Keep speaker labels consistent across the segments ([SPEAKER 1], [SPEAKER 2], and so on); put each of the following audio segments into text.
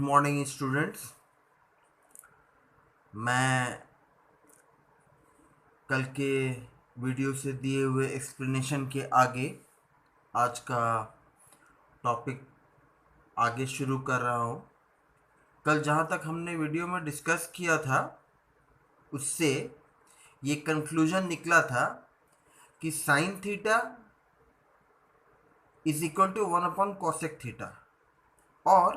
[SPEAKER 1] Morning students. मैं कल के वीडियो से दिए हुए एक्सप्लेनेशन के आगे आज का टॉपिक आगे शुरू कर रहा हूँ। कल जहाँ तक हमने वीडियो में डिस्कस किया था उससे ये कंक्लूजन निकला था कि sine theta is equal to 1 upon cosec theta और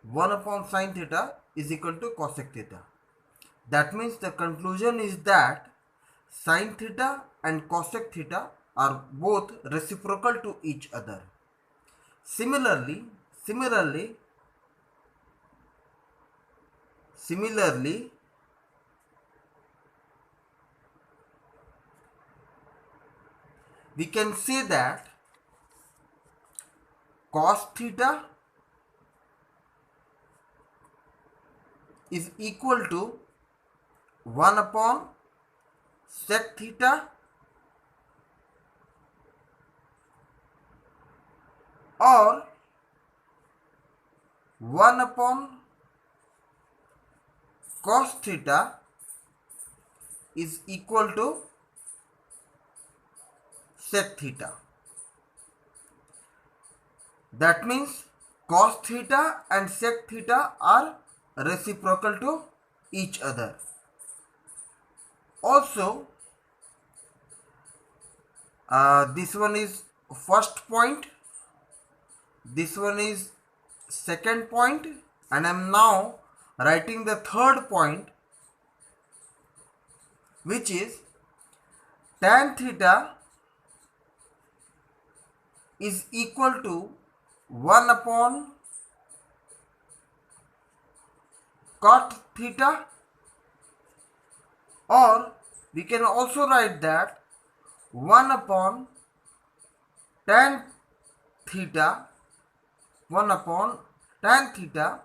[SPEAKER 1] 1 upon sine theta is equal to cosec theta. That means the conclusion is that sin theta and cosec theta are both reciprocal to each other. Similarly, we can say that cos theta is equal to 1 upon sec theta or 1 upon cos theta is equal to sec theta. That means cos theta and sec theta are reciprocal to each other. Also, this one is first point, this one is second point, and I am now writing the third point, which is tan theta is equal to 1 upon cot theta, or we can also write that 1 upon tan theta, 1 upon tan theta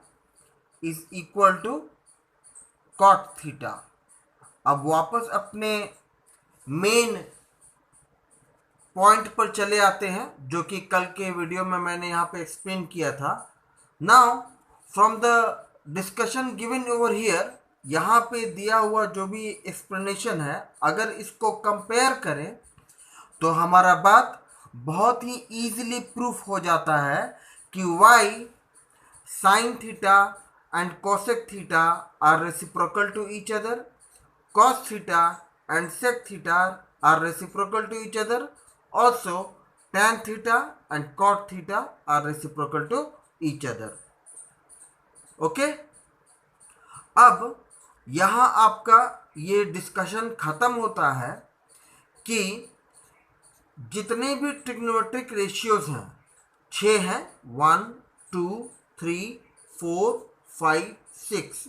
[SPEAKER 1] is equal to cot theta. अब वापस अपने main point पर चले आते हैं जो कि कल के वीडियो में मैंने यहाँ पे एक्सप्लेन किया था. Now from the discussion given over here, यहाँ पे दिया हुआ जो भी एक्सप्लेनेशन है, अगर इसको कंपेयर करें तो हमारा बात बहुत ही ईजिली प्रूफ हो जाता है कि why sine theta and cosec theta are reciprocal to each other, cos theta and sec theta are reciprocal to each other. Also, tan theta and cot theta are reciprocal to each other. Okay? अब यहाँ आपका ये discussion खत्म होता है कि जितने भी ट्रिग्नोमेट्रिक रेशियोज हैं, 6 हैं, 1 2 3 4 5 6,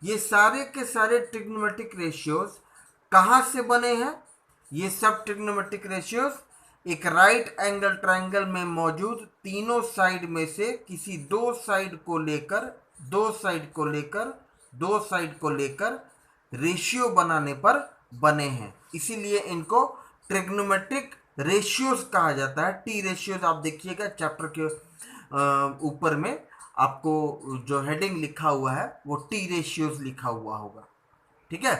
[SPEAKER 1] ये सारे के सारे ट्रिग्नोमेट्रिक रेशियोज कहाँ से बने हैं? ये सब ट्रिग्नोमेट्रिक रेशियोज एक राइट एंगल ट्रायंगल में मौजूद तीनों साइड में से किसी दो साइड को लेकर रेशियो बनाने पर बने हैं. इसीलिए इनको ट्रिग्नोमेट्रिक रेशियोज कहा जाता है. टी रेशियोज आप देखिएगा चैप्टर के ऊपर में आपको जो हेडिंग लिखा हुआ है वो टी रेशियोज लिखा हुआ होगा. ठीक है,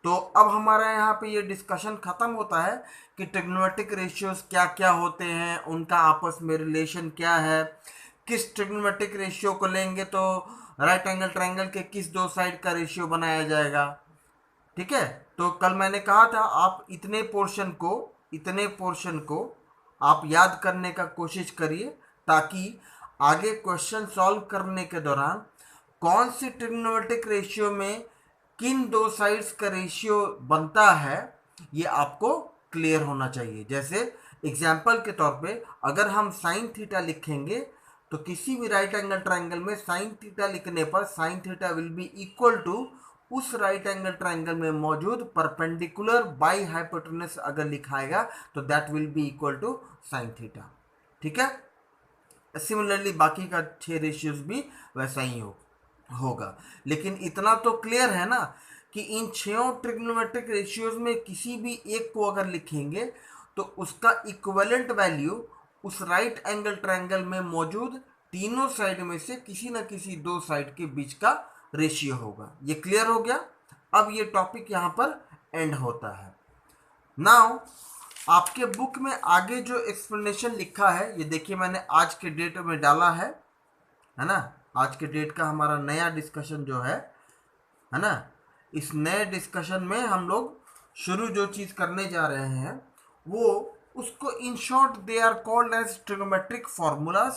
[SPEAKER 1] तो अब हमारा यहाँ पे ये डिस्कशन खत्म होता है कि ट्रिग्नोमेट्रिक रेशियोज क्या क्या होते हैं, उनका आपस में रिलेशन क्या है, किस ट्रिग्नोमेट्रिक रेशियो को लेंगे तो राइट एंगल ट्रायंगल के किस दो साइड का रेशियो बनाया जाएगा. ठीक है, तो कल मैंने कहा था आप इतने पोर्शन को आप याद करने का कोशिश करिए ताकि आगे क्वेश्चन सॉल्व करने के दौरान कौन सी ट्रिग्नोमेट्रिक रेशियो में किन दो साइड्स का रेशियो बनता है ये आपको क्लियर होना चाहिए. जैसे एग्जाम्पल के तौर पे अगर हम साइन थीटा लिखेंगे तो किसी भी राइट एंगल ट्रायंगल में साइन थीटा लिखने पर sine theta will be equal to उस राइट एंगल ट्रायंगल में मौजूद परपेंडिकुलर बाई हाइपोटेनस अगर लिखाएगा तो that will be equal to sine theta. ठीक है, सिमिलरली बाकी का 6 रेशियोज भी वैसा ही होगा. लेकिन इतना तो क्लियर है ना कि इन 6 ट्रिग्नोमेट्रिक रेशियोज में किसी भी एक को अगर लिखेंगे तो उसका इक्विवेलेंट वैल्यू उस राइट एंगल ट्रायंगल में मौजूद तीनों साइड में से किसी ना किसी दो साइड के बीच का रेशियो होगा। ये क्लियर हो गया। अब ये टॉपिक यहाँ पर एंड होता है। नाउ आपके बुक में आगे जो एक्सप्लेनेशन लिखा है, ये देखिए मैंने आज के डेट में डाला है ना। आज के डेट का हमारा नया डिस्कशन जो है ना, इस नए डिस्कशन में हम लोग शुरू जो चीज़ करने जा रहे हैं वो उसको in short they are called as trigonometric formulas,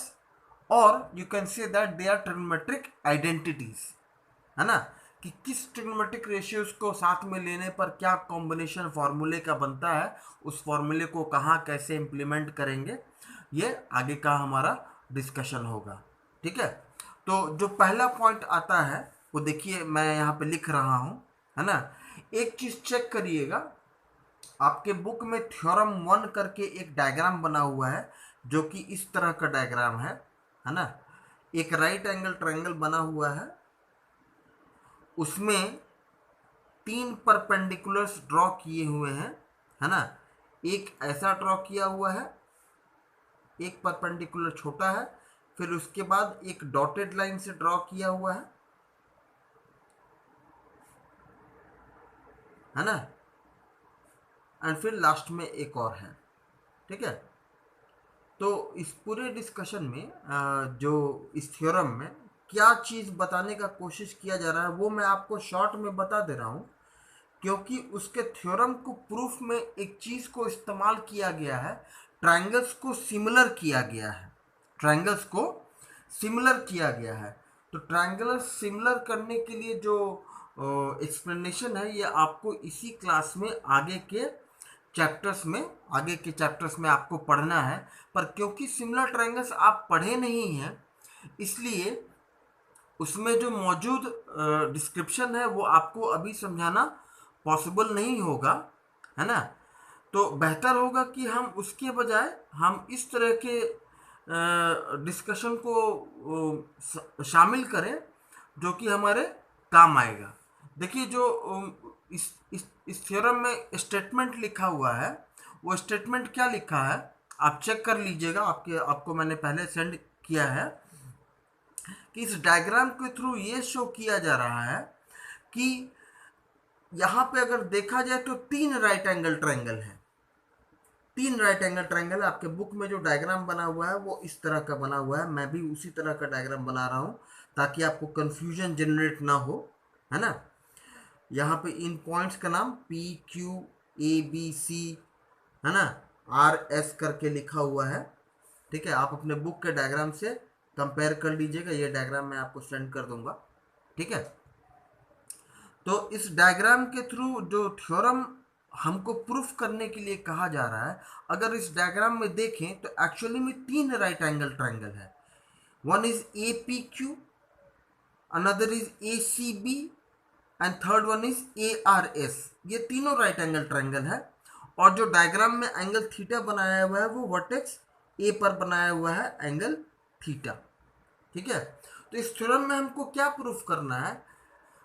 [SPEAKER 1] और you can say that they are trigonometric identities, है ना, कि किस ट्रिग्नोमेट्रिक रेशियोज को साथ में लेने पर क्या कॉम्बिनेशन फार्मूले का बनता है, उस फार्मूले को कहाँ कैसे इम्प्लीमेंट करेंगे, ये आगे का हमारा डिस्कशन होगा। ठीक है। तो जो पहला पॉइंट आता है वो देखिए मैं यहाँ पे लिख रहा हूँ, है ना। एक चीज़ चेक करिएगा, आपके बुक में थ्योरम 1 करके एक डायग्राम बना हुआ है जो कि इस तरह का डायग्राम है ना। एक राइट एंगल ट्रायंगल बना हुआ है, उसमें 3 परपेंडिकुलर्स ड्रॉ किए हुए हैं, है ना। एक ऐसा ड्रॉ किया हुआ है, एक परपेंडिकुलर छोटा है, फिर उसके बाद एक डॉटेड लाइन से ड्रॉ किया हुआ है ना, एंड फिर लास्ट में एक और है। ठीक है। तो इस पूरे डिस्कशन में जो इस थ्योरम में क्या चीज़ बताने का कोशिश किया जा रहा है वो मैं आपको शॉर्ट में बता दे रहा हूँ, क्योंकि उसके थ्योरम को प्रूफ में एक चीज़ को इस्तेमाल किया गया है, ट्रायंगल्स को सिमिलर किया गया है। ट्रायंगल्स को सिमिलर किया गया है। तो ट्रायंगल सिमिलर करने के लिए जो एक्सप्लेनेशन है ये आपको इसी क्लास में आगे के चैप्टर्स में आपको पढ़ना है। पर क्योंकि सिमिलर ट्रायंगल्स आप पढ़े नहीं हैं, इसलिए उसमें जो मौजूद डिस्क्रिप्शन है वो आपको अभी समझाना पॉसिबल नहीं होगा, है ना। तो बेहतर होगा कि हम उसके बजाय हम इस तरह के डिस्कशन को शामिल करें जो कि हमारे काम आएगा। देखिए जो इस थ्योरम में स्टेटमेंट लिखा हुआ है, वो स्टेटमेंट क्या लिखा है आप चेक कर लीजिएगा। आपको मैंने पहले सेंड किया है कि इस डायग्राम के थ्रू ये शो किया जा रहा है कि यहाँ पे अगर देखा जाए तो 3 राइट एंगल ट्रायंगल है। 3 राइट एंगल ट्रायंगल आपके बुक में जो डायग्राम बना हुआ है वो इस तरह का बना हुआ है। मैं भी उसी तरह का डायग्राम बना रहा हूँ ताकि आपको कंफ्यूजन जनरेट ना हो, है ना। यहाँ पे इन पॉइंट्स का नाम PQABC, है ना, RS करके लिखा हुआ है। ठीक है। आप अपने बुक के डायग्राम से कंपेयर कर लीजिएगा, ये डायग्राम मैं आपको सेंड कर दूंगा। ठीक है। तो इस डायग्राम के थ्रू जो थ्योरम हमको प्रूफ करने के लिए कहा जा रहा है, अगर इस डायग्राम में देखें तो एक्चुअली में 3 राइट एंगल ट्रायंगल है। One is APQ, another is ACB and third one is ARS। ये तीनों राइट एंगल ट्रायंगल है, और जो डायग्राम में एंगल थीटा बनाया हुआ है वो वर्टेक्स A पर बनाया हुआ है एंगल थीटा। ठीक है। तो इस थ्योरम में हमको क्या प्रूफ करना है,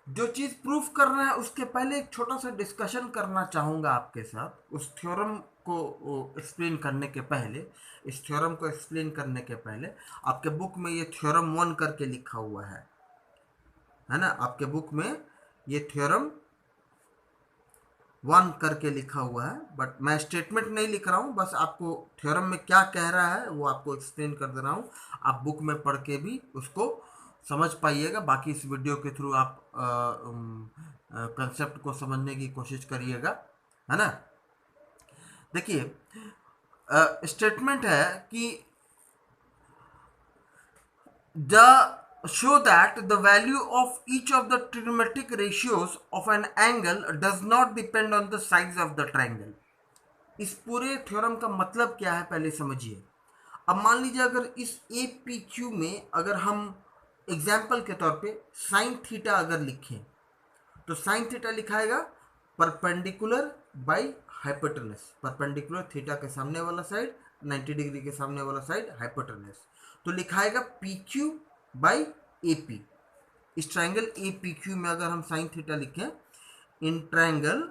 [SPEAKER 1] जो चीज़ प्रूफ करना है उसके पहले एक छोटा सा डिस्कशन करना चाहूँगा आपके साथ। उस थ्योरम को एक्सप्लेन करने के पहले, इस थ्योरम को एक्सप्लेन करने के पहले आपके बुक में ये थ्योरम 1 करके लिखा हुआ है ना। आपके बुक में ये थ्योरम 1 करके लिखा हुआ है, बट मैं स्टेटमेंट नहीं लिख रहा हूँ, बस आपको थ्योरम में क्या कह रहा है वो आपको एक्सप्लेन कर दे रहा हूँ। आप बुक में पढ़ के भी उसको समझ पाइएगा। बाकी इस वीडियो के थ्रू आप कंसेप्ट को समझने की कोशिश करिएगा, है ना। देखिए स्टेटमेंट है कि the show that the value of each of the trigonometric ratios of an angle does not depend on the sides of the triangle। इस पूरे थ्योरम का मतलब क्या है पहले समझिए। अब मान लीजिए अगर इस APQ में अगर हम एग्जाम्पल के तौर पे साइन थीटा अगर लिखें तो साइन थीटा लिखाएगा perpendicular by hypotenuse. Perpendicular theta के सामने वाला साइड, 90 डिग्री के सामने वाला साइड हाइपोटेनस, तो लिखाएगा PQ बाई AP। इस ट्रायंगल APQ में अगर हम साइन थीटा लिखें, in triangle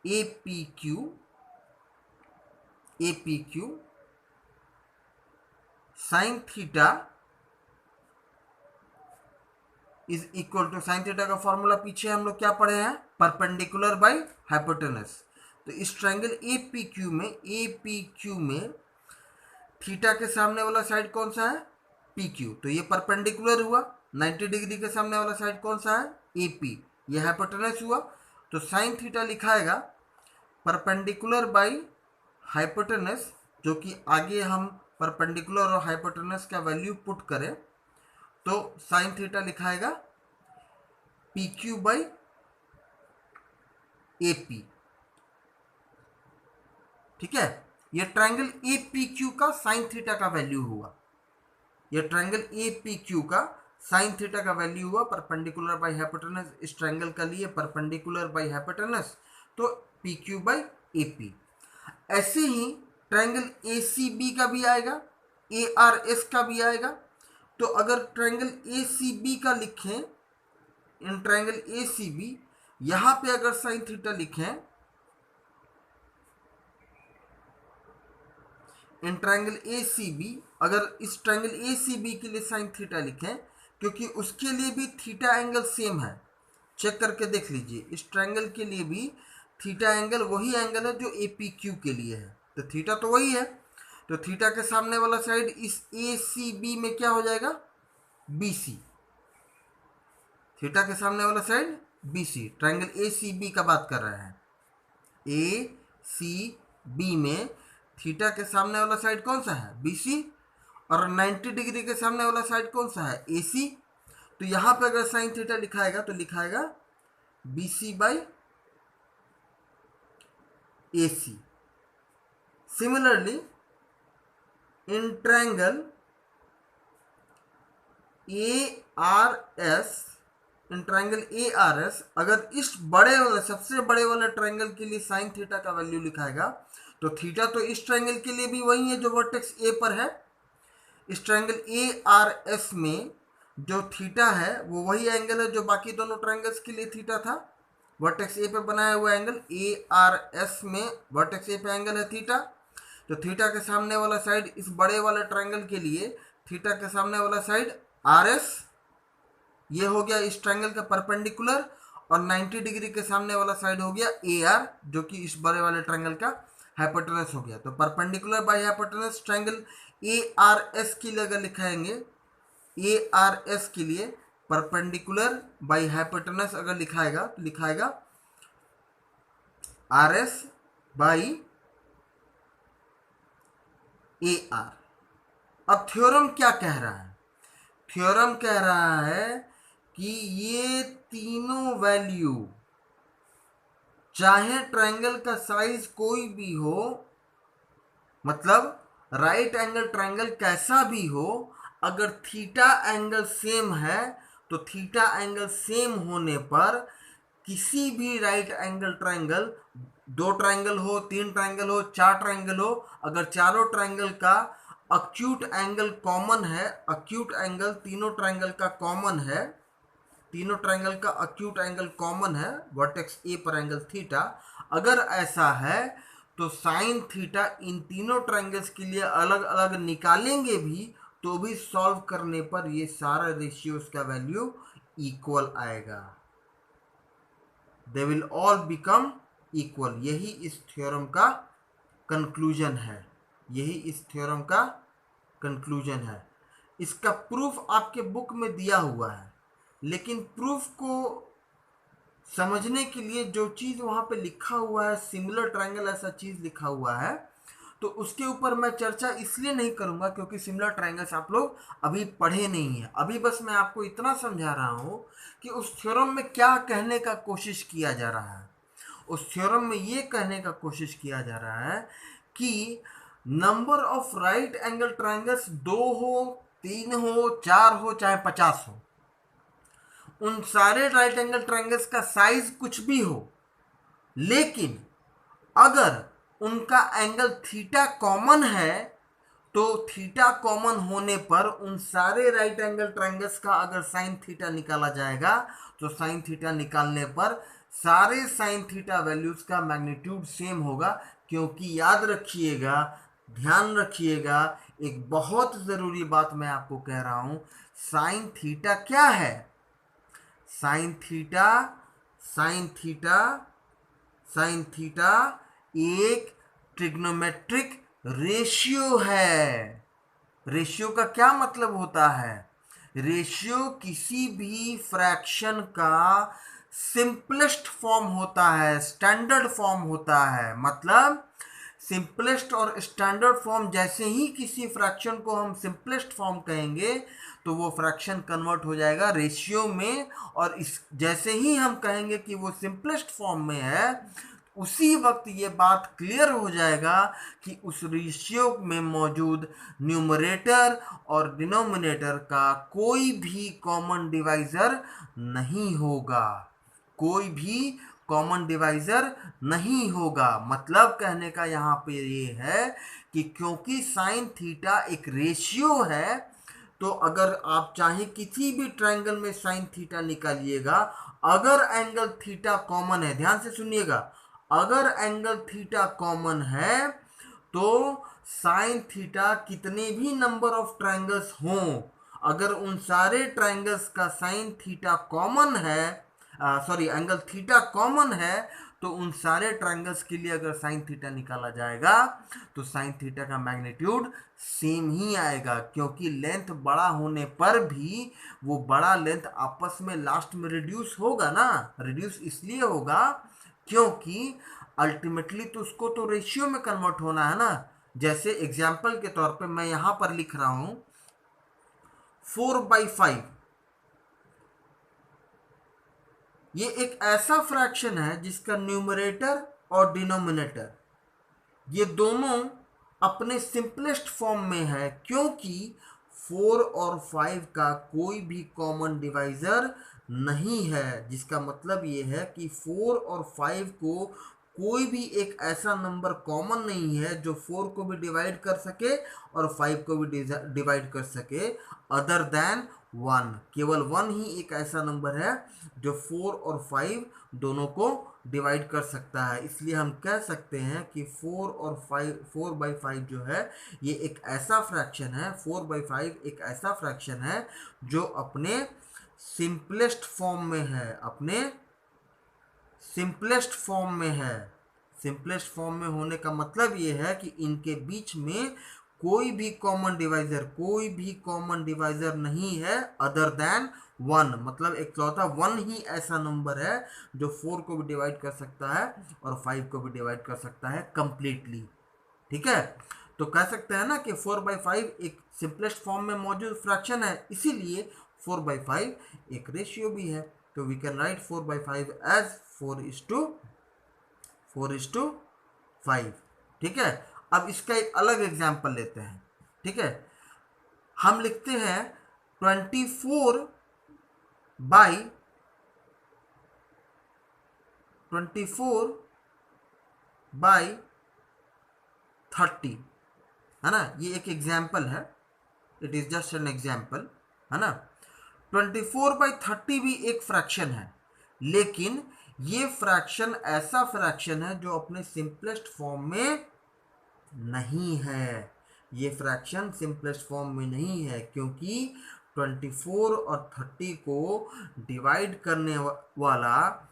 [SPEAKER 1] APQ sine theta is equal to, sine theta का फॉर्मूला पीछे हम लोग क्या पढ़े हैं, परपेंडिकुलर बाय हाइपोटेनस। तो इस ट्रायंगल ए पी क्यू में थीटा के सामने वाला साइड कौन सा है, पी क्यू, तो ये परपेंडिकुलर हुआ। 90 डिग्री के सामने वाला साइड कौन सा है, ए पी, ये हाइपोटेनस हुआ। तो साइन थीटा लिखाएगा परपेंडिकुलर बाय हाइपोटेनस, जो कि आगे हम परपेंडिकुलर और हाइपोटेनस का वैल्यू पुट करें तो साइन थीटा लिखाएगा P Q by A P. ठीक है, ये ट्रायंगल ए पी क्यू का साइन थीटा का वैल्यू हुआ, ये ट्रायंगल ए पी क्यू का साइन थीटा का वैल्यू हुआ परपेंडिकुलर बाई हाइपोटेनस। इस ट्रायंगल का लिए परपेंडिकुलर बाई हाइपोटेनस, तो P Q by A P. ऐसे ही ट्रायंगल ए सी बी का भी आएगा, ए आर एस का भी आएगा। तो अगर ट्रायंगल ए सी बी का लिखें, in triangle A C B, यहां पे अगर साइन थीटा लिखें, in triangle A C B, अगर इस ट्रायंगल ए सी बी के लिए साइन थीटा लिखें, क्योंकि उसके लिए भी थीटा एंगल सेम है, चेक करके देख लीजिए, इस ट्रायंगल के लिए भी थीटा एंगल वही एंगल है जो ए पी क्यू के लिए है, तो थीटा तो वही है। तो थीटा के सामने वाला साइड इस ए सी बी में क्या हो जाएगा, बी सी। थीटा के सामने वाला side B C, triangle A C B का बात कर रहे हैं। ए सी बी में थीटा के सामने वाला साइड कौन सा है, बी सी, और 90 डिग्री के सामने वाला साइड कौन सा है, ए सी। तो यहां पे अगर साइन थीटा लिखाएगा तो लिखाएगा B C by A C. Similarly in triangle A R S, in triangle A R S, अगर इस बड़े वाले, सबसे बड़े वाले ट्रायंगल के लिए साइन थीटा का वैल्यू लिखाएगा तो थीटा तो इस ट्रायंगल के लिए भी वही है जो वर्टेक्स ए पर है। इस ट्रायंगल ए आर एस में जो थीटा है वो वही एंगल है जो बाकी दोनों ट्रायंगल्स के लिए थीटा था। वर्टेक्स ए पे बनाया हुआ एंगल ए आर एस में वर्टेक्स ए पे एंगल है थीटा। तो थीटा के सामने वाला साइड इस बड़े वाले ट्रायंगल के लिए, थीटा के सामने वाला साइड आर एस, ये हो गया इस ट्रायंगल का परपेंडिकुलर, और 90 डिग्री के सामने वाला साइड हो गया ए आर, जो कि इस बड़े वाले ट्रायंगल का हाइपोटेनस हो गया। तो perpendicular by hypotenuse triangle A R S के लिए अगर लिखाएंगे, ए आर एस के लिए परपेंडिकुलर बाय हाइपोटेनस अगर लिखाएगा तो लिखाएगा R S by A R. अब थ्योरम क्या कह रहा है, थ्योरम कह रहा है कि ये तीनों वैल्यू, चाहे ट्रायंगल का साइज कोई भी हो, मतलब राइट एंगल ट्रायंगल कैसा भी हो, अगर थीटा एंगल सेम है तो थीटा एंगल सेम होने पर किसी भी राइट एंगल ट्रायंगल, 2 ट्रायंगल हो, 3 ट्रायंगल हो, 4 ट्रायंगल हो, अगर चारों ट्रायंगल का अक्यूट एंगल कॉमन है, अक्यूट एंगल तीनों ट्रायंगल का कॉमन है, तीनों ट्रायंगल का अक्यूट एंगल कॉमन है, वर्टेक्स ए पर एंगल थीटा, अगर ऐसा है तो साइन थीटा इन तीनों ट्रायंगल्स के लिए अलग अलग निकालेंगे भी तो भी सॉल्व करने पर ये सारा रेशियोज का वैल्यू इक्वल आएगा, they will all become equal. यही इस थ्योरम का कंक्लूजन है, यही इस थ्योरम का कंक्लूजन है। इसका प्रूफ आपके बुक में दिया हुआ है, लेकिन प्रूफ को समझने के लिए जो चीज़ वहाँ पे लिखा हुआ है, सिमिलर ट्रायंगल ऐसा चीज़ लिखा हुआ है, तो उसके ऊपर मैं चर्चा इसलिए नहीं करूँगा क्योंकि सिमिलर ट्रायंगल्स आप लोग अभी पढ़े नहीं हैं। अभी बस मैं आपको इतना समझा रहा हूँ कि उस थ्योरम में क्या कहने का कोशिश किया जा रहा है। उस थ्योरम में ये कहने का कोशिश किया जा रहा है कि number of right angle triangles 2 हो, 3 हो, 4 हो, चाहे 50 हो, उन सारे राइट एंगल ट्रायंगल्स का साइज कुछ भी हो, लेकिन अगर उनका एंगल थीटा कॉमन है तो थीटा कॉमन होने पर उन सारे राइट एंगल ट्रायंगल्स का अगर साइन थीटा निकाला जाएगा तो साइन थीटा निकालने पर सारे साइन थीटा वैल्यूज का मैग्नीट्यूड सेम होगा, क्योंकि याद रखिएगा ध्यान रखिएगा, एक बहुत ज़रूरी बात मैं आपको कह रहा हूं। साइन थीटा क्या है? Sine theta sine theta sine theta एक ट्रिग्नोमेट्रिक रेशियो है। रेशियो का क्या मतलब होता है? रेशियो किसी भी फ्रैक्शन का सिंपलेस्ट फॉर्म होता है, स्टैंडर्ड फॉर्म होता है। मतलब सिंपलेस्ट और स्टैंडर्ड फॉर्म, जैसे ही किसी फ्रैक्शन को हम सिंपलेस्ट फॉर्म कहेंगे तो वो फ्रैक्शन कन्वर्ट हो जाएगा रेशियो में, और इस जैसे ही हम कहेंगे कि वो सिंपलेस्ट फॉर्म में है, उसी वक्त ये बात क्लियर हो जाएगा कि उस रेशियो में मौजूद न्यूमरेटर और डिनोमिनेटर का कोई भी कॉमन डिवाइजर नहीं होगा। कोई भी कॉमन डिवाइजर नहीं होगा। मतलब कहने का यहाँ पे ये है कि क्योंकि साइन थीटा एक रेशियो है, तो अगर आप चाहे किसी भी ट्रायंगल में साइन थीटा निकालिएगा, अगर एंगल थीटा कॉमन है, ध्यान से सुनिएगा, अगर एंगल थीटा कॉमन है तो साइन थीटा कितने भी नंबर ऑफ ट्रायंगल्स हों, अगर उन सारे ट्रायंगल्स का साइन थीटा कॉमन है, सॉरी एंगल थीटा कॉमन है, तो उन सारे ट्रायंगल्स के लिए अगर साइन थीटा निकाला जाएगा तो साइन थीटा का मैग्नीट्यूड सेम ही आएगा, क्योंकि लेंथ बड़ा होने पर भी वो बड़ा लेंथ आपस में लास्ट में रिड्यूस होगा ना। रिड्यूस इसलिए होगा क्योंकि अल्टीमेटली तो उसको तो रेशियो में कन्वर्ट होना है ना। जैसे एग्जाम्पल के तौर पे मैं यहां पर लिख रहा हूं 4/5। ये एक ऐसा फ्रैक्शन है जिसका न्यूमरेटर और डिनोमिनेटर ये दोनों अपने सिंपलेस्ट फॉर्म में है, क्योंकि 4 और 5 का कोई भी कॉमन डिवाइजर नहीं है। जिसका मतलब ये है कि 4 और 5 को कोई भी एक ऐसा नंबर कॉमन नहीं है जो 4 को भी डिवाइड कर सके और 5 को भी डिवाइड कर सके, अदर देन 1। केवल 1 ही एक ऐसा नंबर है जो 4 और 5 दोनों को डिवाइड कर सकता है। इसलिए हम कह सकते हैं कि 4/5 जो है ये एक ऐसा फ्रैक्शन है, 4/5 एक ऐसा फ्रैक्शन है जो अपने सिंपलेस्ट फॉर्म में है, अपने सिंपलेस्ट फॉर्म में है। सिंपलेस्ट फॉर्म में होने का मतलब ये है कि इनके बीच में कोई भी कॉमन डिवाइजर नहीं है अदर देन 1। मतलब एक चौथा 1 ही ऐसा नंबर है जो 4 को भी डिवाइड कर सकता है और 5 को भी डिवाइड कर सकता है कंप्लीटली। ठीक है, तो कह सकते हैं ना कि 4/5 एक सिंपलेस्ट फॉर्म में मौजूद फ्रैक्शन है, इसीलिए 4/5 एक रेशियो भी है। तो वी कैन राइट 4/5 एज 4:5। ठीक है, अब इसका एक अलग एग्जाम्पल लेते हैं। ठीक है, हम लिखते हैं 24/30 है ना। ये एक एग्जाम्पल है, it is just an example, है ना। 24/30 भी एक फ्रैक्शन है, लेकिन ये फ्रैक्शन ऐसा फ्रैक्शन है जो अपने सिंपलेस्ट फॉर्म में नहीं है। ये फ्रैक्शन सिंपलेस्ट फॉर्म में नहीं है क्योंकि 24 और 30 को डिवाइड करने वाला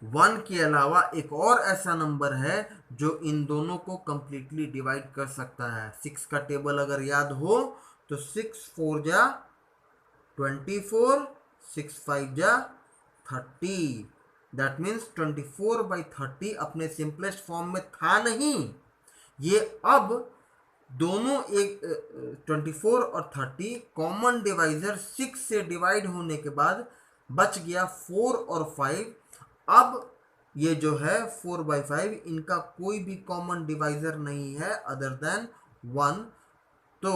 [SPEAKER 1] 1 के अलावा एक और ऐसा नंबर है जो इन दोनों को कंप्लीटली डिवाइड कर सकता है। 6 का टेबल अगर याद हो तो 6 4 जा 24, 6 5 जा 30। दैट मीन्स 24/30 अपने सिंपलेस्ट फॉर्म में था नहीं। ये अब दोनों एक 24 और 30 कॉमन डिवाइजर 6 से डिवाइड होने के बाद बच गया 4 और 5। अब ये जो है 4/5 इनका कोई भी कॉमन डिवाइजर नहीं है अदर देन 1। तो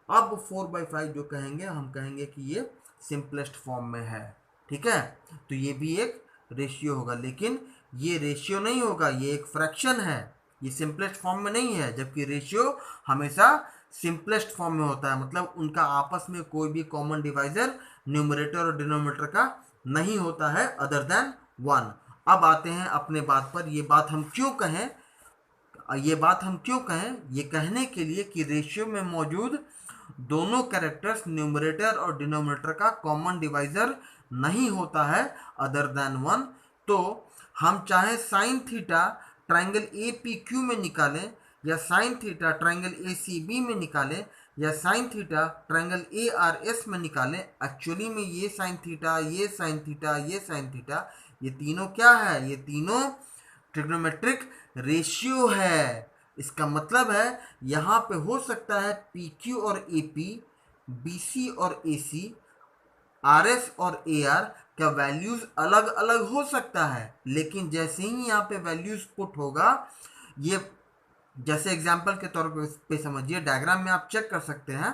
[SPEAKER 1] अब 4/5 जो कहेंगे हम कहेंगे कि ये सिंपलेस्ट फॉर्म में है। ठीक है, तो ये भी एक रेशियो होगा, लेकिन ये रेशियो नहीं होगा, ये एक फ्रैक्शन है, ये सिंपलेस्ट फॉर्म में नहीं है। जबकि रेशियो हमेशा सिंपलेस्ट फॉर्म में होता है, मतलब उनका आपस में कोई भी कॉमन डिवाइजर न्यूमरेटर और डिनोमिनेटर का नहीं होता है अदर देन 1। अब आते हैं अपने बात पर, ये बात हम क्यों कहें, ये बात हम क्यों कहें? ये कहने के लिए कि रेशियो में मौजूद दोनों कैरेक्टर्स न्यूमरेटर और डिनोमिनेटर का कॉमन डिवाइजर नहीं होता है अदर देन वन। तो हम चाहे sine theta triangle A P Q में निकालें, या sine theta triangle A C B में निकालें, या sine theta triangle A R S में निकालें, एक्चुअली में ये साइन थीटा, ये साइन थीटा, ये साइन थीटा, ये तीनों क्या है? ये तीनों ट्रिग्नोमेट्रिक रेशियो है। इसका मतलब है यहाँ पे हो सकता है पी क्यू और ए पी, बी सी और ए सी, आर एस और ए आर का वैल्यूज अलग अलग हो सकता है, लेकिन जैसे ही यहाँ पे वैल्यूज पुट होगा, ये जैसे एग्जाम्पल के तौर पे समझिए, डायग्राम में आप चेक कर सकते हैं,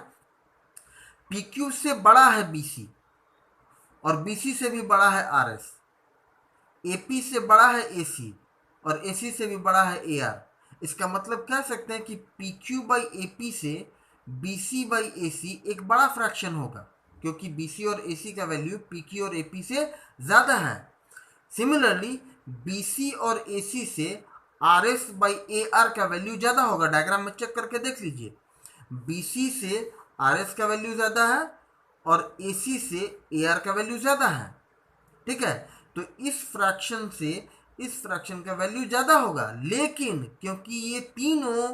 [SPEAKER 1] पी क्यू से बड़ा है बी सी और बी सी से भी बड़ा है आर एस, ए पी से बड़ा है ए सी और ए सी से भी बड़ा है ए आर। इसका मतलब कह सकते हैं कि P Q by A P से बी सी बाई ए सी एक बड़ा फ्रैक्शन होगा, क्योंकि बी सी और ए सी का वैल्यू पी क्यू और ए पी से ज़्यादा है। सिमिलरली बी सी और ए सी से are S by A are का वैल्यू ज़्यादा होगा। डायग्राम में चेक करके देख लीजिए, बी सी से आर एस का वैल्यू ज़्यादा है और ए सी से ए आर का वैल्यू ज़्यादा है। ठीक है, तो इस फ्रैक्शन से इस फ्रैक्शन का वैल्यू ज़्यादा होगा, लेकिन क्योंकि ये तीनों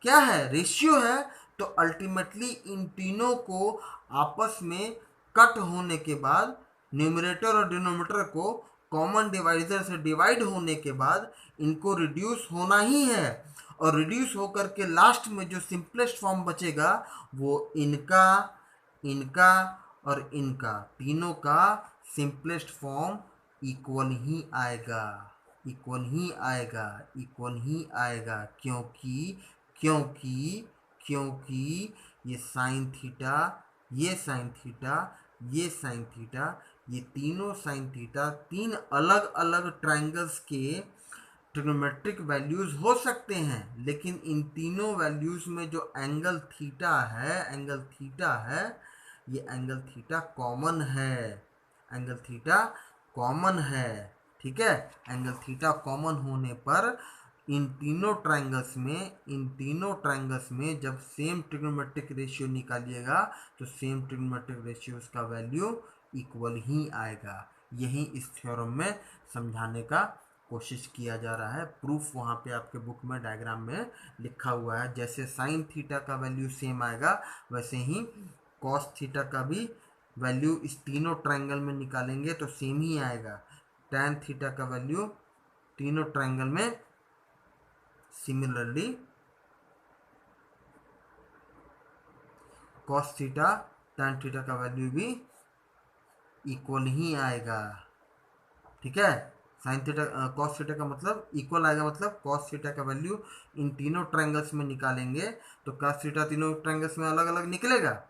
[SPEAKER 1] क्या है? रेशियो है, तो अल्टीमेटली इन तीनों को आपस में कट होने के बाद, न्यूमरेटर और डिनोमिनेटर को कॉमन डिवाइजर से डिवाइड होने के बाद इनको रिड्यूस होना ही है, और रिड्यूस होकर के लास्ट में जो सिंपलेस्ट फॉर्म बचेगा वो इनका, इनका और इनका, तीनों का सिंपलेस्ट फॉर्म इक्वल ही आएगा, इक्वल ही आएगा, इक्वल ही आएगा। क्योंकि क्योंकि क्योंकि ये साइन थीटा, ये साइन थीटा, ये साइन थीटा, ये तीनों साइन थीटा तीन अलग अलग ट्राइंगल्स के ट्रिग्नोमेट्रिक वैल्यूज हो सकते हैं, लेकिन इन तीनों वैल्यूज में जो एंगल थीटा है, एंगल थीटा है, ये एंगल थीटा कॉमन है, एंगल थीटा कॉमन है। ठीक है, एंगल थीटा कॉमन होने पर इन तीनों ट्रायंगल्स में जब सेम ट्रिग्नोमेट्रिक रेशियो निकालिएगा तो सेम ट्रिग्नोमेट्रिक रेशियोज का वैल्यू इक्वल ही आएगा। यही इस थ्योरम में समझाने का कोशिश किया जा रहा है। प्रूफ वहाँ पे आपके बुक में डायग्राम में लिखा हुआ है। जैसे साइन थीटा का वैल्यू सेम आएगा, वैसे ही कॉस थीटा का भी वैल्यू इस तीनों ट्रायंगल में निकालेंगे तो सेम ही आएगा। टैन थीटा का वैल्यू तीनों ट्रायंगल में similarly cos theta tan theta का वैल्यू भी इक्वल ही आएगा। ठीक है, साइन थीटा कॉस थीटा का मतलब इक्वल आएगा, मतलब कॉस थीटा का वैल्यू इन तीनों ट्रायंगल्स में निकालेंगे तो कॉस थीटा तीनों ट्रायंगल्स में अलग अलग निकलेगा,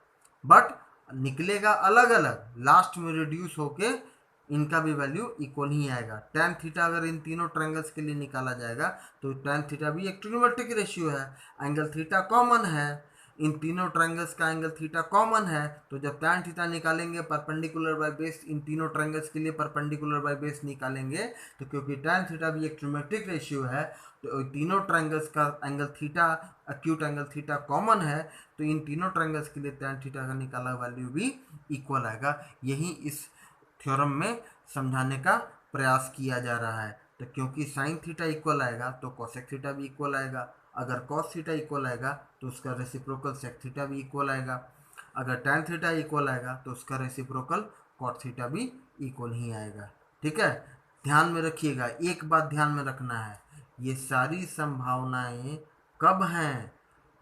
[SPEAKER 1] बट निकलेगा अलग अलग, लास्ट में रिड्यूस होके इनका भी वैल्यू इक्वल ही आएगा। टैन थीटा अगर इन तीनों ट्रायंगल्स के लिए निकाला जाएगा तो टैन थीटा भी एक ट्रिग्नोमेट्रिक रेशियो है, एंगल थीटा कॉमन है, इन तीनों ट्रायंगल्स का एंगल थीटा कॉमन है, तो जब टैन थीटा निकालेंगे परपेंडिकुलर बाय बेस, इन तीनों ट्रायंगल्स के लिए परपेंडिकुलर बाय बेस निकालेंगे, तो क्योंकि टैन थीटा भी एक ट्रिग्नोमेट्रिक रेशियो है तो तीनों ट्रायंगल्स का angle theta, acute angle theta common है, तो इन तीनों ट्रायंगल्स के लिए टैन थीटा का निकाला वैल्यू भी इक्वल आएगा। यही इस थ्योरम में समझाने का प्रयास किया जा रहा है। तो क्योंकि साइन थीटा इक्वल आएगा तो कोसेक थीटा भी इक्वल आएगा, अगर कॉस थीटा इक्वल आएगा तो उसका रेसिप्रोकल सेक थीटा भी इक्वल आएगा, अगर टैन थीटा इक्वल आएगा तो उसका रेसिप्रोकल कॉट थीटा भी इक्वल ही आएगा। ठीक है, ध्यान में रखिएगा, एक बात ध्यान में रखना है, ये सारी संभावनाएं कब हैं?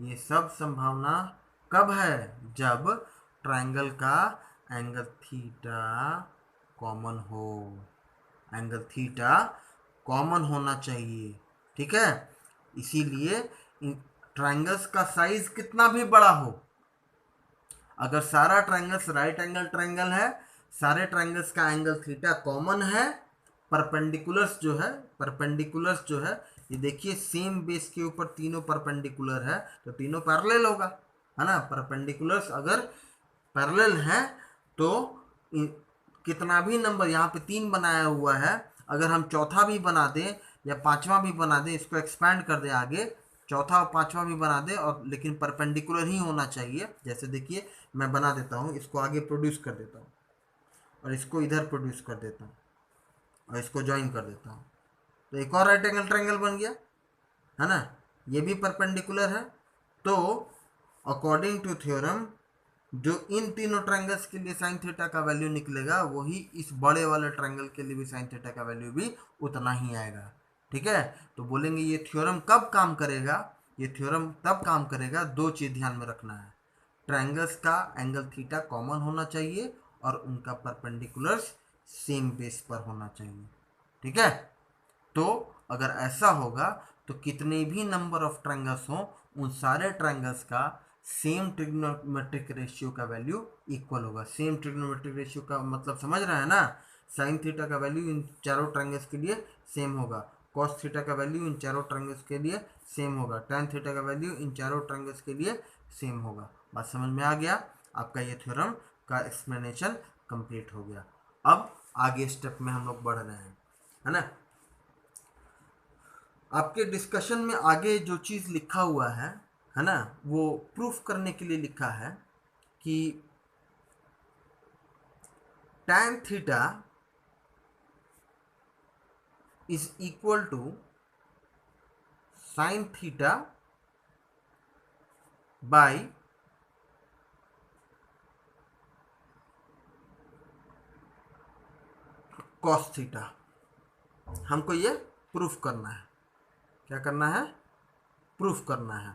[SPEAKER 1] ये सब संभावना कब है? जब ट्रायंगल का एंगल थीटा कॉमन हो, एंगल थीटा कॉमन होना चाहिए। ठीक है, इसीलिए ट्रायंगल्स का साइज कितना भी बड़ा हो, अगर सारा ट्रायंगल्स राइट एंगल ट्रायंगल है, सारे ट्रायंगल्स का एंगल थीटा कॉमन है, परपेंडिकुलर्स जो है ये देखिए सेम बेस के ऊपर तीनों परपेंडिकुलर है तो तीनों पैरेलल होगा, है ना। परपेंडिकुलर्स अगर पैरेलल हैं तो कितना भी नंबर, यहाँ पे 3 बनाया हुआ है, अगर हम चौथा भी बना दें या 5वां भी बना दें, इसको एक्सपैंड कर दें आगे, चौथा और पांचवा भी बना दे, और लेकिन परपेंडिकुलर ही होना चाहिए। जैसे देखिए मैं बना देता हूँ, इसको आगे प्रोड्यूस कर देता हूँ और इसको इधर प्रोड्यूस कर देता हूँ और इसको ज्वाइन कर देता हूँ, तो एक और राइट एंगल ट्रायंगल बन गया, है ना। ये भी परपेंडिकुलर है। तो अकॉर्डिंग टू थ्योरम जो इन तीनों ट्रायंगल्स के लिए साइन थीटा का वैल्यू निकलेगा, वही इस बड़े वाले ट्रायंगल के लिए भी साइन थीटा का वैल्यू भी उतना ही आएगा। ठीक है, तो बोलेंगे ये थ्योरम कब काम करेगा? ये थ्योरम तब काम करेगा, दो चीज ध्यान में रखना है। ट्रायंगल्स का एंगल थीटा कॉमन होना चाहिए और उनका परपेंडिकुलर्स सेम बेस पर होना चाहिए। ठीक है, तो अगर ऐसा होगा तो कितने भी नंबर ऑफ ट्रायंगल्स हो, उन सारे ट्रायंगल्स का सेम ट्रिग्नोमेट्रिक रेशियो का वैल्यू इक्वल होगा। सेम ट्रिग्नोमेट्रिक रेशियो का मतलब समझ रहे हैं ना? साइन थीटा का वैल्यू इन चारों ट्रायंगल्स के लिए सेम होगा, कॉस थीटा का वैल्यू इन चारों ट्रायंगल्स के लिए सेम होगा, टैन थीटा का वैल्यू इन चारों ट्रायंगल्स के लिए सेम होगा। बात समझ में आ गया? आपका ये थ्योरम का एक्सप्लेनेशन कंप्लीट हो गया। अब आगे स्टेप में हम लोग बढ़ रहे हैं, है ना। आपके डिस्कशन में आगे जो चीज़ लिखा हुआ है ना, वो प्रूफ करने के लिए लिखा है कि tan theta is equal to sine theta by cos theta. हमको ये प्रूफ करना है। क्या करना है? प्रूफ करना है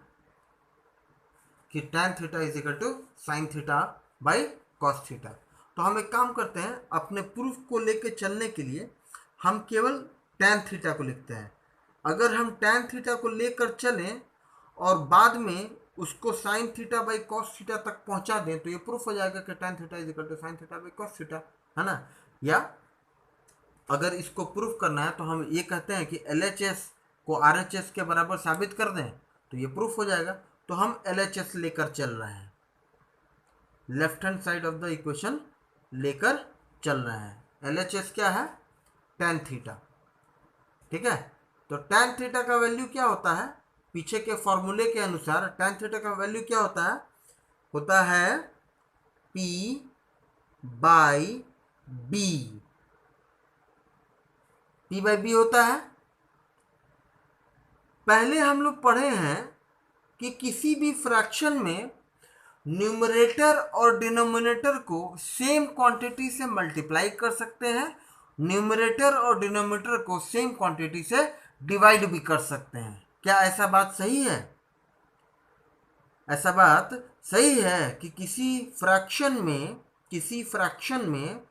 [SPEAKER 1] कि tan theta is equal to sine theta by cos theta. तो हम एक काम करते हैं, अपने प्रूफ को लेके चलने के लिए हम केवल tan थीटा को लिखते हैं। अगर हम tan थीटा को लेकर चलें और बाद में उसको sign theta by cos theta तक पहुंचा दें, तो ये प्रूफ हो जाएगा कि tan theta is equal to sine theta by cos theta, है ना। या अगर इसको प्रूफ करना है तो हम ये कहते हैं कि LHS को RHS के बराबर साबित कर दें, तो ये प्रूफ हो जाएगा। तो हम LHS लेकर चल रहे हैं, left hand side of the equation लेकर चल रहे हैं। LHS क्या है? tan theta. ठीक है, तो tan थीटा का वैल्यू क्या होता है? पीछे के फॉर्मूले के अनुसार tan थीटा का वैल्यू क्या होता है? होता है P by B। P by B होता है। पहले हम लोग पढ़े हैं कि किसी भी फ्रैक्शन में न्यूमरेटर और डिनोमिनेटर को सेम क्वांटिटी से मल्टीप्लाई कर सकते हैं, न्यूमरेटर और डिनोमिनेटर को सेम क्वांटिटी से डिवाइड भी कर सकते हैं। क्या ऐसा बात सही है? ऐसा बात सही है कि किसी फ्रैक्शन में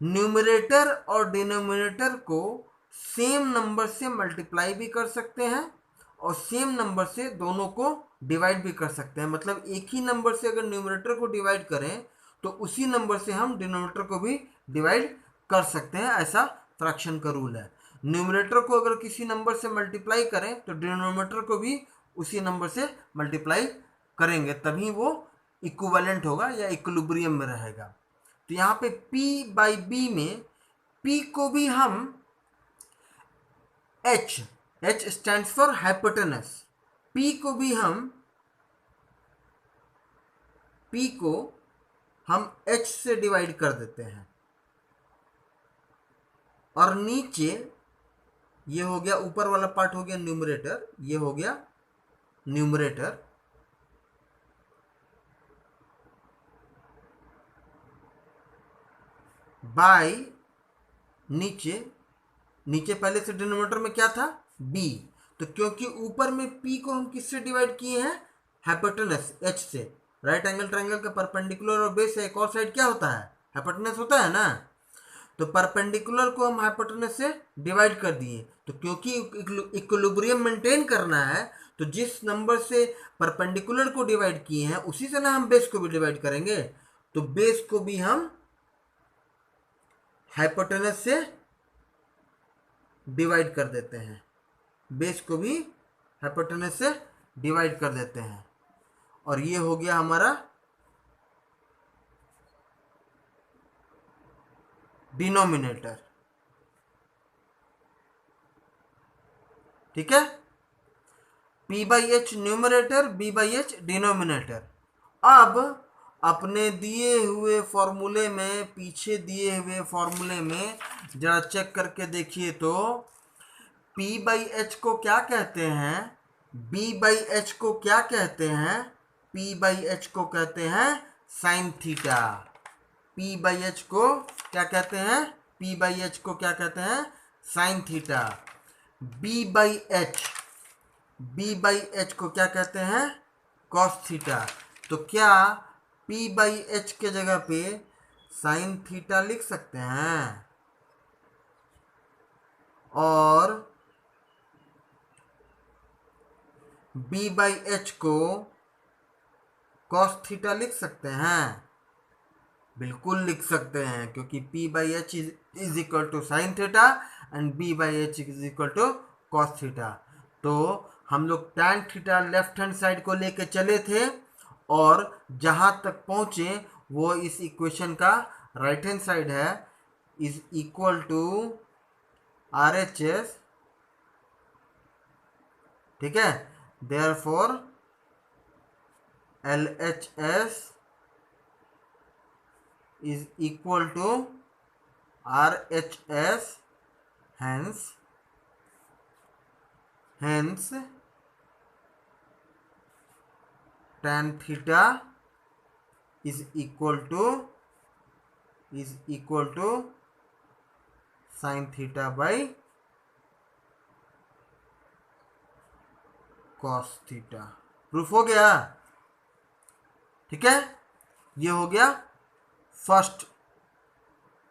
[SPEAKER 1] न्यूमरेटर और डिनोमिनेटर को सेम नंबर से मल्टीप्लाई भी कर सकते हैं और सेम नंबर से दोनों को डिवाइड भी कर सकते हैं। मतलब एक ही नंबर से अगर न्यूमरेटर को डिवाइड करें तो उसी नंबर से हम डिनोमिनेटर को भी डिवाइड कर सकते हैं। ऐसा फ्रैक्शन का रूल है। न्यूमरेटर को अगर किसी नंबर से मल्टीप्लाई करें तो डिनोमिनेटर को भी उसी नंबर से मल्टीप्लाई करेंगे, तभी वो इक्विवेलेंट होगा या इक्विलिब्रियम में रहेगा। तो यहाँ पे P बाई B में P को भी हम H stands for hypotenuse, P को हम H से डिवाइड कर देते हैं और नीचे ये हो गया, ऊपर वाला पार्ट हो गया न्यूमरेटर, ये हो गया न्यूमरेटर बाय नीचे पहले से डिनोमिनेटर में क्या था? B। तो क्योंकि ऊपर में P को हम किससे डिवाइड किए हैं? हाइपोटेनस H से। राइट एंगल ट्रायंगल का परपेंडिकुलर और बेस है, एक और साइड क्या होता है? हाइपोटेनस होता है ना। तो परपेंडिकुलर को हम हाइपोटेनस से डिवाइड कर दिए। तो क्योंकि इक्विलिब्रियम मेंटेन करना है, तो जिस नंबर से परपेंडिकुलर को डिवाइड किए हैं उसी से ना हम बेस को भी डिवाइड करेंगे। तो बेस को भी हम हाइपोटेनस से डिवाइड कर देते हैं, बेस को भी हाइपोटेनस से डिवाइड कर देते हैं। और ये हो गया हमारा डिनोमिनेटर। ठीक है, P P by H numerator, B by H denominator. अब अपने दिए हुए फॉर्मूले में, पीछे दिए हुए फॉर्मूले में जरा चेक करके देखिए तो P बाई एच को क्या कहते हैं, B बाई एच को क्या कहते हैं, P बाई एच को कहते हैं sine theta. P by H को क्या कहते हैं, P बाई एच को क्या कहते हैं, sine theta. B by H को क्या कहते हैं, कॉस थीटा। तो क्या P बाई एच के जगह पे साइन थीटा लिख सकते हैं और B बाई एच को कॉस थीटा लिख सकते हैं? बिल्कुल लिख सकते हैं, क्योंकि P by H is equal to sine theta and B by H is equal to cos theta. तो हम लोग tan theta left hand side को लेके चले थे और जहां तक पहुंचे वो इस इक्वेशन का राइट हैंड साइड है, इज इक्वल टू RHS, ठीक है। Therefore LHS is equal to RHS, hence tan theta is equal to sin theta by cos theta। Proof हो गया, ठीक है। ये हो गया फर्स्ट,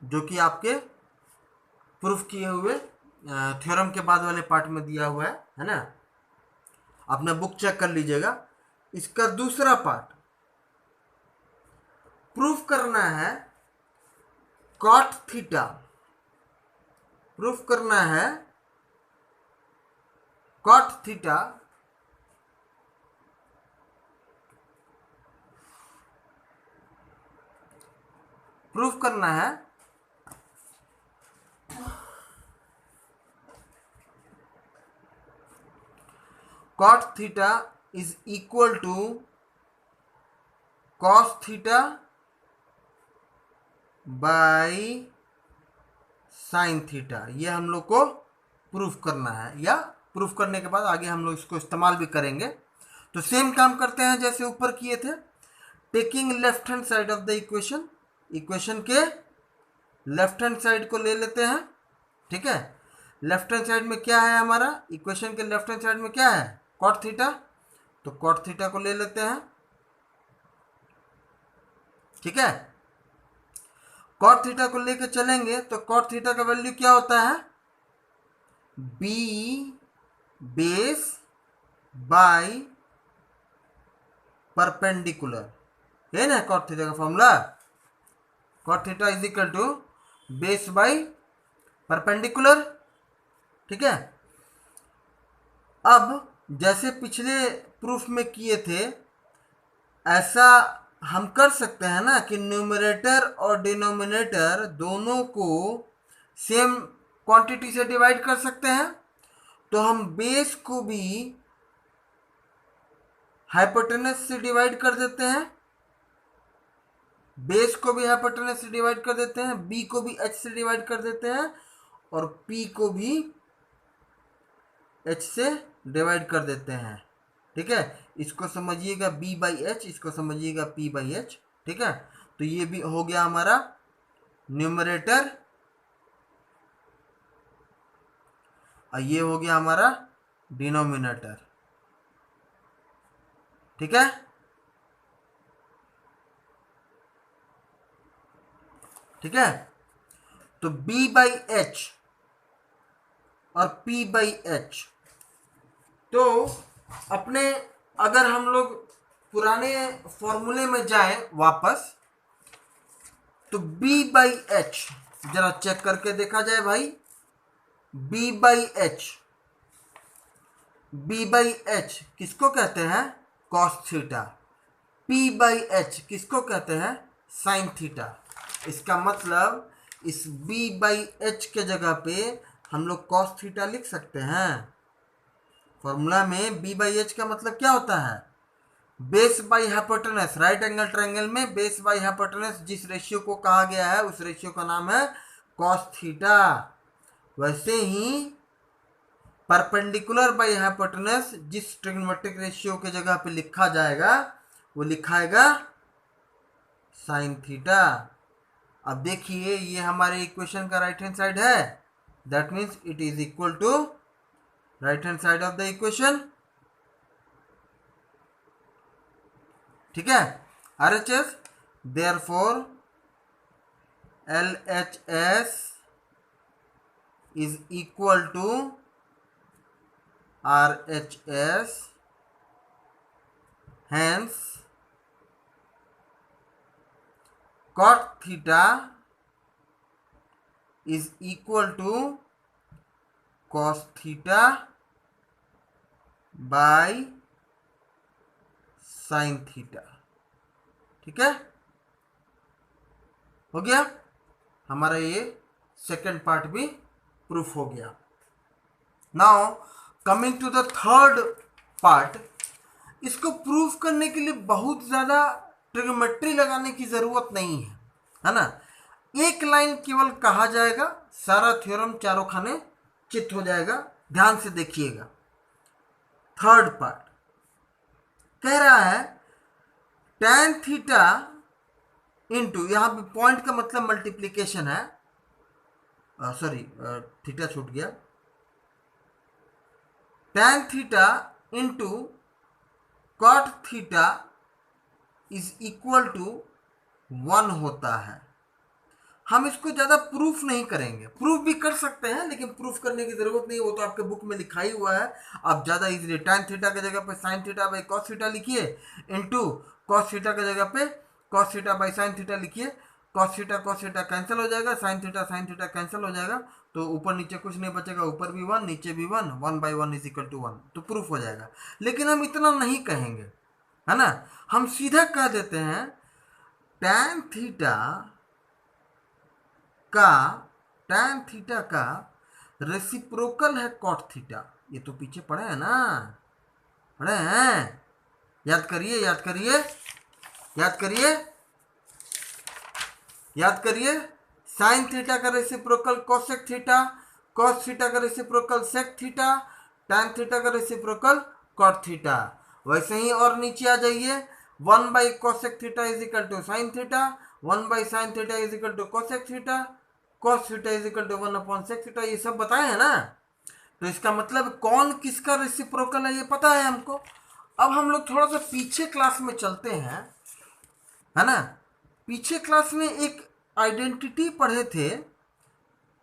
[SPEAKER 1] जो कि आपके प्रूफ किए हुए थ्योरम के बाद वाले पार्ट में दिया हुआ है ना। अपना बुक चेक कर लीजिएगा। इसका दूसरा पार्ट प्रूफ करना है कॉट थीटा, प्रूफ करना है कॉट थीटा प्रूफ करना है cot theta is equal to cos theta by sine theta. ये हम लोग को प्रूफ करना है, या प्रूफ करने के बाद आगे हम लोग इसको इस्तेमाल भी करेंगे। तो सेम काम करते हैं जैसे ऊपर किए थे। Taking left hand side of the equation, equation के लेफ्ट हैंड साइड को ले लेते हैं, ठीक है। लेफ्ट हैंड साइड में क्या है हमारा, इक्वेशन के लेफ्ट हैंड साइड में क्या है, कॉट थीटा। तो कॉट थीटा को ले लेते हैं, ठीक है। कॉट थीटा को लेके चलेंगे तो कॉट थीटा का वैल्यू क्या होता है, B बेस बाय परपेंडिकुलर, है ना कॉट थीटा का formula. Cot theta is equal to base by perpendicular, ठीक है। अब जैसे पिछले प्रूफ में किए थे, ऐसा हम कर सकते हैं ना कि न्यूमरेटर और डिनोमिनेटर दोनों को सेम क्वांटिटी से डिवाइड कर सकते हैं। तो हम बेस को भी हाइपोटेनस से डिवाइड कर देते हैं, बेस को भी हाइपोटेनस से डिवाइड कर देते हैं, बी को भी एच से डिवाइड कर देते हैं और पी को भी एच से डिवाइड कर देते हैं, ठीक है। इसको समझिएगा B बाई एच, इसको समझिएगा P बाई एच, ठीक है। तो ये भी हो गया हमारा न्यूमरेटर और ये हो गया हमारा डिनोमिनेटर, ठीक है। ठीक है, तो B बाई एच और P बाई एच, तो अपने अगर हम लोग पुराने फॉर्मूले में जाएं वापस, तो B बाई एच जरा चेक करके देखा जाए भाई। B बाई एच किसको कहते हैं, cos theta. P by H किसको कहते हैं, साइन थीटा। इसका मतलब इस B बाई एच के जगह पे हम लोग कॉस थीटा लिख सकते हैं। फॉर्मूला में बी बाई एच का मतलब क्या होता है, base by hypotenuse. Right angle triangle में बेस बाई हाइपोटेनस जिस रेशियो को कहा गया है उस रेशियो का नाम है कॉस थीटा। वैसे ही परपेंडिकुलर बाई हाइपोटेनस जिस ट्रिग्नोमेट्रिक रेशियो के जगह पे लिखा जाएगा वो लिखाएगा साइन थीटा। अब देखिए ये हमारे इक्वेशन का राइट हैंड साइड है, that means it is equal to right hand side of the equation. ठीक है, RHS therefore LHS is equal to RHS, hence cot theta is equal to cos theta by sin theta। ठीक है, हो गया हमारा ये second part भी proof हो गया। Now coming to the third part, इसको प्रूफ करने के लिए बहुत ज़्यादा ट्रिग्नोमेट्री लगाने की ज़रूरत नहीं है ना। एक लाइन केवल कहा जाएगा, सारा थ्योरम चारों खाने चित हो जाएगा। ध्यान से देखिएगा, थर्ड पार्ट कह रहा है tan थीटा इंटू, यहाँ पे पॉइंट का मतलब मल्टीप्लीकेशन है, सॉरी थीटा छूट गया, tan theta into cot theta is equal to 1 होता है। हम इसको ज़्यादा प्रूफ नहीं करेंगे, प्रूफ भी कर सकते हैं लेकिन प्रूफ करने की ज़रूरत नहीं, वो तो आपके बुक में लिखा ही हुआ है। आप ज़्यादा इजीली tan थीटा की जगह पे sin theta by cos theta लिखिए, इंटू cos थीटा की जगह पे cos theta by sin theta लिखिए। cos थीटा कैंसिल हो जाएगा, sin थीटा कैंसिल हो जाएगा, तो ऊपर नीचे कुछ नहीं बचेगा, ऊपर भी 1 नीचे भी 1, 1/1 इज इक्वल टू 1, तो प्रूफ हो जाएगा। लेकिन हम इतना नहीं कहेंगे, है ना, हम सीधा कह देते हैं tan थीटा का रेसिप्रोकल है cot थीटा। ये तो पीछे पढ़े हैं ना, पढ़े हैं, याद करिए याद करिए याद करिए याद करिए। साइन थीटा का reciprocal cosec theta, cos theta का reciprocal sec theta, tan theta का रेसिप्रोकल cot थीटा। वैसे ही और नीचे आ जाइए, 1/cosec theta is equal to sine theta, 1/sin theta is equal to cosec theta, cos theta is equal to 1/sec theta. ये सब बताए हैं ना, तो इसका मतलब कौन किसका रेसिप्रोकल है ये पता है हमको। अब हम लोग थोड़ा सा पीछे क्लास में चलते हैं, है ना। पीछे क्लास में एक आइडेंटिटी पढ़े थे,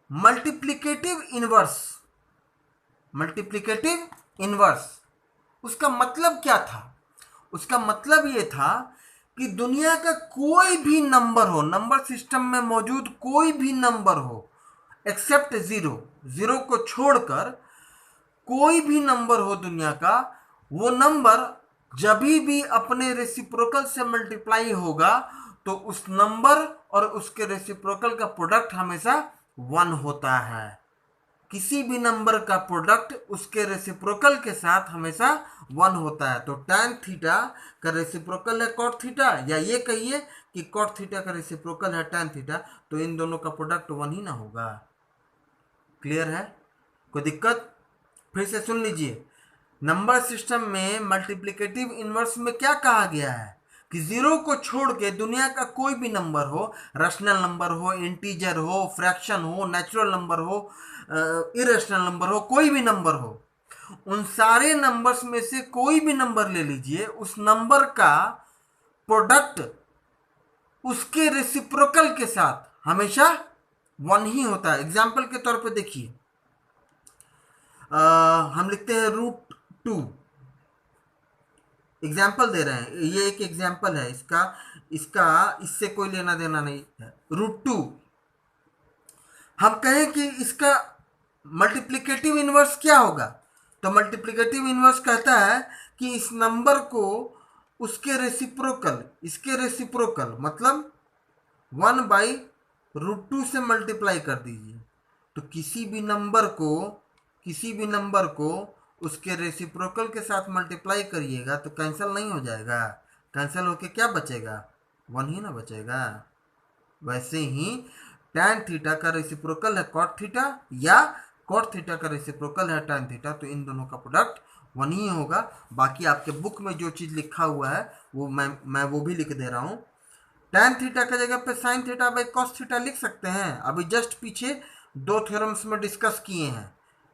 [SPEAKER 1] मल्टीप्लिकेटिव इनवर्स। मल्टीप्लिकेटिव इनवर्स उसका मतलब क्या था? उसका मतलब ये था कि दुनिया का कोई भी नंबर हो, नंबर सिस्टम में मौजूद कोई भी नंबर हो एक्सेप्ट जीरो, जीरो को छोड़कर कोई भी नंबर हो दुनिया का, वो नंबर जब भी अपने रेसिप्रोकल से मल्टीप्लाई होगा तो उस नंबर और उसके रेसिप्रोकल का प्रोडक्ट हमेशा 1 होता है। किसी भी नंबर का प्रोडक्ट उसके रेसिप्रोकल के साथ हमेशा 1 होता है। तो tan थीटा का रेसिप्रोकल है cot थीटा, या ये कहिए कि cot थीटा का रेसिप्रोकल है tan थीटा, तो इन दोनों का प्रोडक्ट 1 ही ना होगा। क्लियर है? कोई दिक्कत? फिर से सुन लीजिए, नंबर सिस्टम में मल्टीप्लिकेटिव इनवर्स में क्या कहा गया है कि जीरो को छोड़ के दुनिया का कोई भी नंबर हो, रैशनल नंबर हो, इंटीजर हो, फ्रैक्शन हो, नेचुरल नंबर हो, इरेशनल नंबर हो, कोई भी नंबर हो, उन सारे नंबर्स में से कोई भी नंबर ले लीजिए, उस नंबर का प्रोडक्ट उसके रेसिप्रोकल के साथ हमेशा 1 ही होता है। एग्जाम्पल के तौर पे देखिए, हम लिखते हैं √2, एग्जाम्पल दे रहे हैं, ये एक एग्जाम्पल है, इसका इससे कोई लेना देना नहीं है। √2 हम कहें कि इसका मल्टीप्लिकेटिव इनवर्स क्या होगा, तो मल्टीप्लिकेटिव इनवर्स कहता है कि इस नंबर को उसके रेसिप्रोकल, इसके रेसिप्रोकल मतलब 1/√2 से मल्टीप्लाई कर दीजिए। तो किसी भी नंबर को उसके रेसिप्रोकल के साथ मल्टीप्लाई करिएगा तो कैंसिल नहीं हो जाएगा, कैंसिल होके क्या बचेगा, 1 ही ना बचेगा। वैसे ही tan थीटा का रेसिप्रोकल है cot थीटा या cot थीटा का रेसिप्रोकल है tan थीटा, तो इन दोनों का प्रोडक्ट 1 ही होगा। बाकी आपके बुक में जो चीज़ लिखा हुआ है वो मैं वो भी लिख दे रहा हूँ। tan थीटा का जगह पे sin theta by cos theta लिख सकते हैं। अभी जस्ट पीछे 2 थ्योरम्स में डिस्कस किए हैं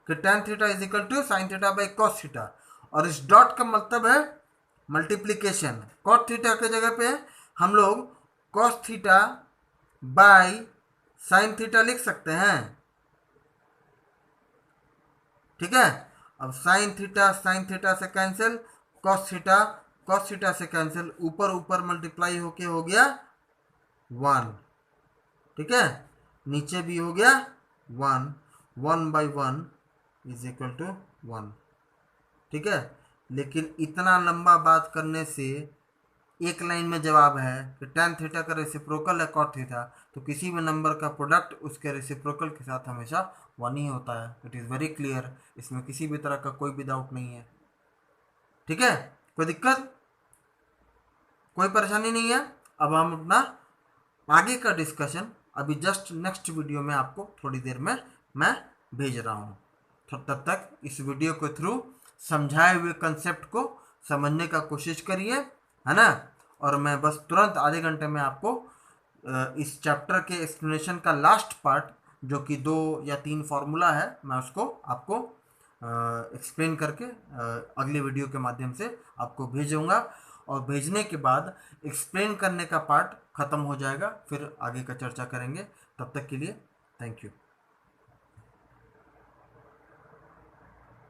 [SPEAKER 1] कि tan theta is equal to sin theta by cos theta, और इस डॉट का मतलब है मल्टीप्लीकेशन। cot थीटा के जगह पे हम लोग cos theta by sine theta लिख सकते हैं, ठीक है। अब साइन थीटा से कैंसिल, कॉस थीटा से कैंसिल, ऊपर ऊपर मल्टीप्लाई होके हो गया 1, ठीक है। नीचे भी हो गया 1, 1/1 इज इक्वल टू 1, ठीक है। लेकिन इतना लंबा बात करने से एक लाइन में जवाब है कि tan थीटा का रेसिप्रोकल है cot थीटा, तो किसी भी नंबर का प्रोडक्ट उसके रेसिप्रोकल के साथ हमेशा 1 ही होता है। इट इज़ वेरी क्लियर, इसमें किसी भी तरह का कोई भी डाउट नहीं है, ठीक है। कोई दिक्कत, कोई परेशानी नहीं है। अब हम अपना आगे का डिस्कशन अभी जस्ट नेक्स्ट वीडियो में आपको थोड़ी देर में मैं भेज रहा हूँ। तो तब तक इस वीडियो के थ्रू समझाए हुए कंसेप्ट को समझने का कोशिश करिए, है ना। और मैं बस तुरंत आधे घंटे में आपको इस चैप्टर के एक्सप्लेनेशन का लास्ट पार्ट, जो कि 2 या 3 फार्मूला है, मैं उसको आपको एक्सप्लेन करके अगले वीडियो के माध्यम से आपको भेजूंगा। और भेजने के बाद एक्सप्लेन करने का पार्ट ख़त्म हो जाएगा, फिर आगे का चर्चा करेंगे। तब तक के लिए थैंक यू।